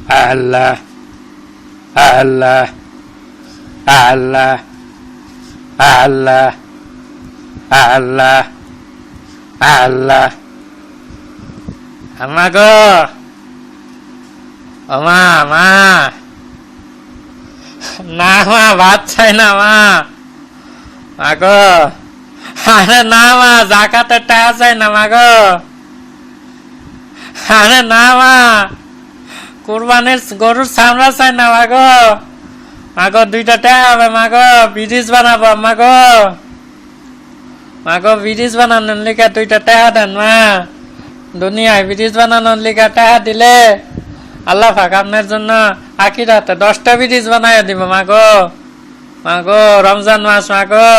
আল্লাহ আল্লাহ আল্লাহ আল্লাহ আল্লাহ আল্লাহ আমা গো মা মা না মা ভাত চাই না মা মা গো আরে না মা জাকাতে টাকা চাই না মা গো আরে না মা কুরবানির গরুর চামড়া চাই না মা গো 2টা টাকা হবে মা গো ব্রিজ বানাবো মা গো ব্রিজ বানানোর লিখে 2টা টাকা দেন মা দুনিয়ায় ব্রিজ বানানোর লিখে টাকা দিলে আল্লাহ পাক আপনার জন্য আখিরাতে 10টা ব্রিজ বানাই দিব মা গো রমজান মাস মা গো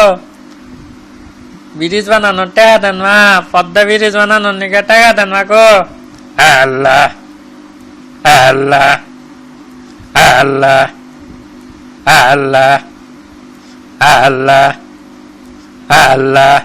ব্রিজ বানানোর টাকা দেন মা পদ্মা ব্রিজ বানানোর লিখে টাকা দেন মা গো আল্লাহ আল্লাহ আল্লাহ আল্লাহ আল্লাহ আল্লাহ